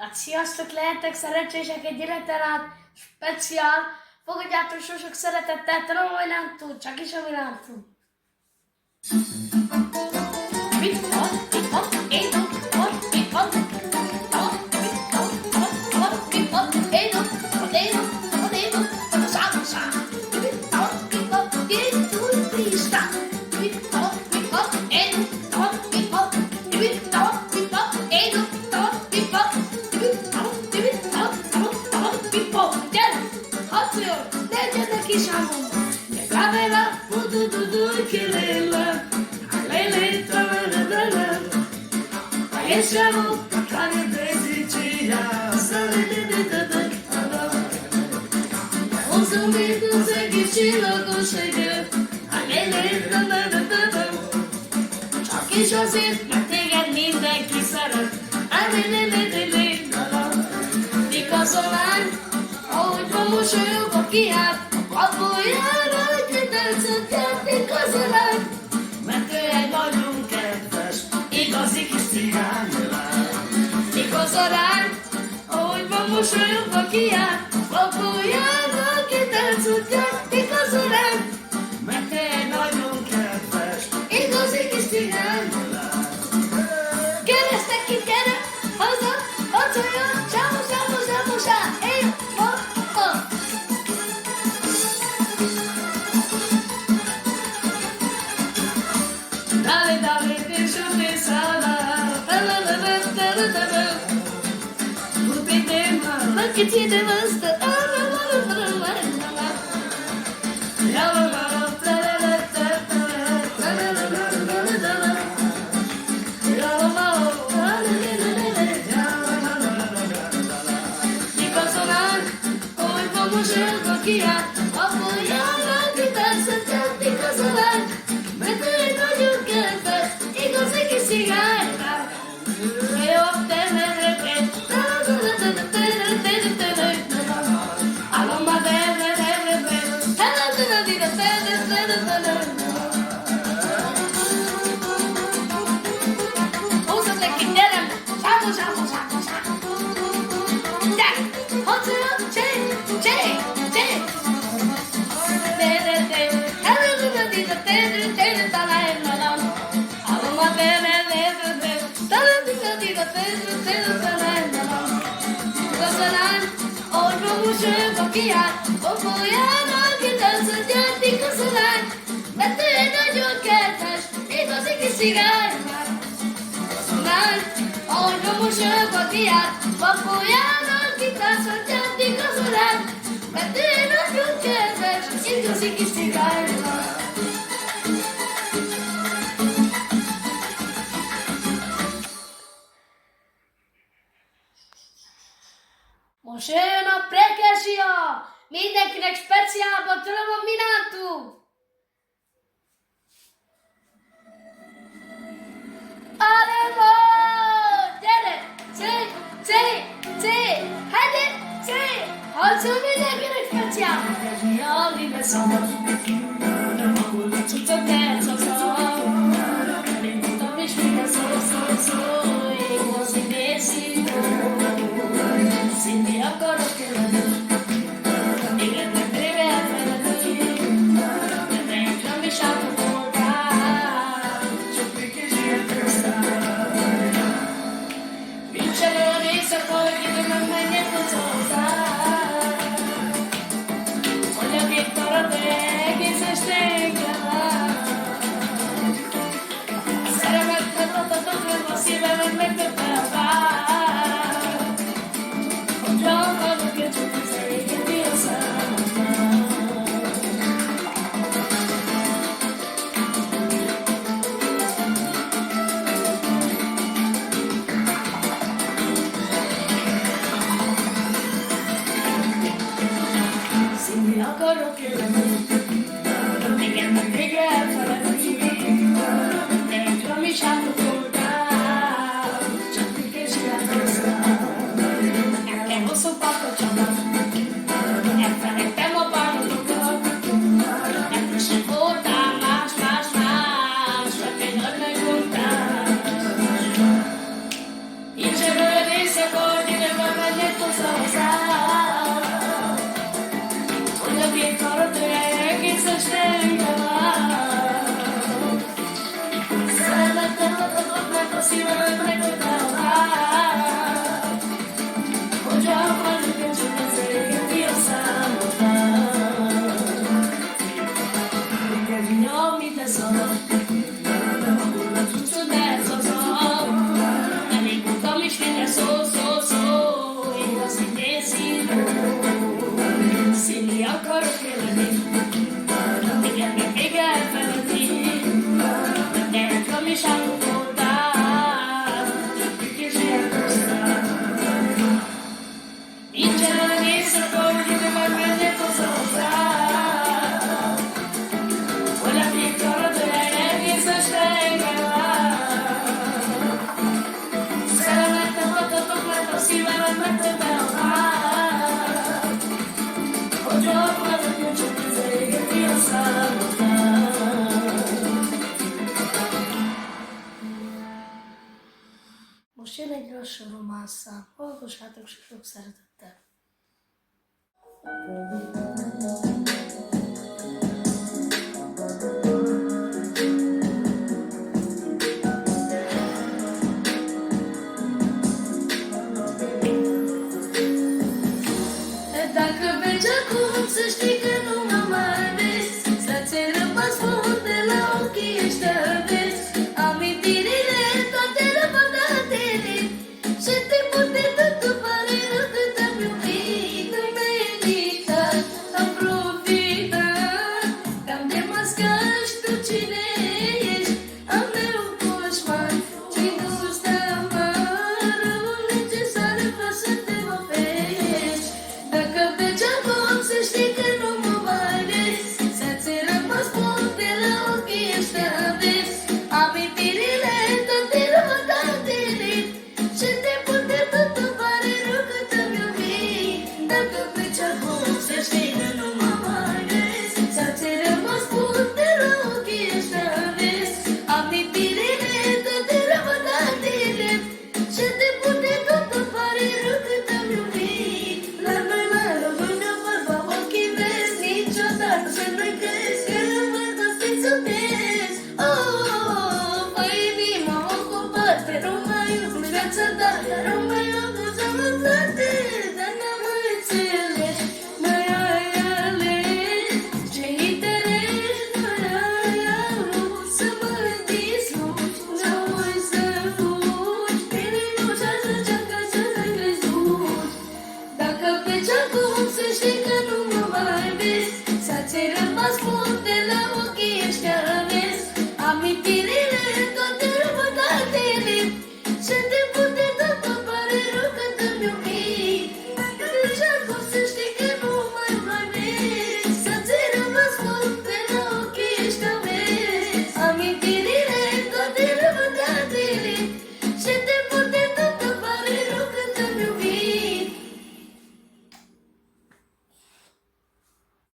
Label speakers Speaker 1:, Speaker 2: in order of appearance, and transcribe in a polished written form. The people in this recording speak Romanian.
Speaker 1: Hát sziasztok, lehetek szerencsések egy életen át, speciál. Fogadjátok so sok szeretettel, tudom, hogy nem tud, csak is ami nem tud. Mit van, én tudom, mit van, Siamo cani desicina, o zumbido seguindo com chega, csak is azért, mert téged mindenki szeret, igazolán, ahogy ma mosolyog a kiáll, abboljára, hogy tetszett igazolán, mert ő egy nagyon kedves, igazi kis cigány. Igazolán, ahogy ma mosolyog a kiáll, abboljára, ki tetszett igazolán, mert ő egy nagyon kedves, igazi kis cigány. Keresztek ki, gyere, haza, hazaja, sámo, sámo, sámo, sá, éj, ma, ma. Dale, dale, déjame salar, dale, dale, dale, dale. Lupi tema, la que tiene basta, la la la la la la la. La la la la la la la la la la la la. Kiáll, abboljára, ki tetszett igazolán, mert ő egy nagyon kedves, igazi kis cigány. Jobb te neveted, álomba húzzad le ki, gyerem, sámo, sámo, sámo, sámo. Gyere, haza, csé, csé. Kiáll, abboljára, ki tetszett igazolán, mert ő egy nagyon kedves, igazi kis cigány. Igazolán, ahogy mosolyog a kiáll, abboljára, ki tetszett igazolán, mert ő egy nagyon kedves, igazi kis cigány. Most jön a prekezsia! Mindenkinek speciálban tudom a Minátú! Alema! Gyere! Cé! Cé! Cé! Hede! Cé! Hagyszol mindenkinek speciál! Prekezsia, miben szabad! Cuccok elszaszal! Elindultam és minden szó! Én az idészítő! Színni akarok élni, életnek vége elfeledni, de én nem is átadoltál, csak mégis érkeztál. Nincsen olyan éjszaka, hogy időben menjek hozzá, hogy a gép marad egész esténkkel vár. Szeremetlen adhatok, a szívemet megtöbbel vár. Don't Unde fiecare trec să ștergă Most jön egy lassú románsza, hallgassátok sok szeretettel. Dacă mergi acum, să știi că nu mă mai vezi, să-ți rămas bun de la ochii ăștia vezi. Amintirile toate răbătate și timpul de tot pare rău cât am iubit. Nu mi-ai invitat, am profitat, te-am demascat și tu cine ești. Am meu coșmar, ce-i gust amar, răul necesar ca să te oferești. Dacă pleci acum, să știi că nu mă mai vezi, să-ți rămas bun de la ochii ăștia vezi. Amintirile toate răbătate și timpul de tot îmi pare rău că te-am iubit. Dacă pleci acum, să știi că nu mă mai vezi, să-ți rămas bun de la ochii ăștia vezi. Amintirile toate răbătate și timpul de tot îmi pare rău că te-am iubit. La noi la română vorba ochii vezi, niciodată să nu-i crezi că rămân să-ți iubesc. Păi inima m-a ocupat, pe nu mai iubesc viața ta, dar nu mai iubesc amântate, dar n-am înțeles, mai ai ales ce interes, mai ai avut să mă distrugi, n-auzi să fugi, inima și-a zicea ca să te crezut. Dacă pleci acum, să știi că nu mă mai vezi, să-ți rămas bun de la ochii ăștia vezi. Aminti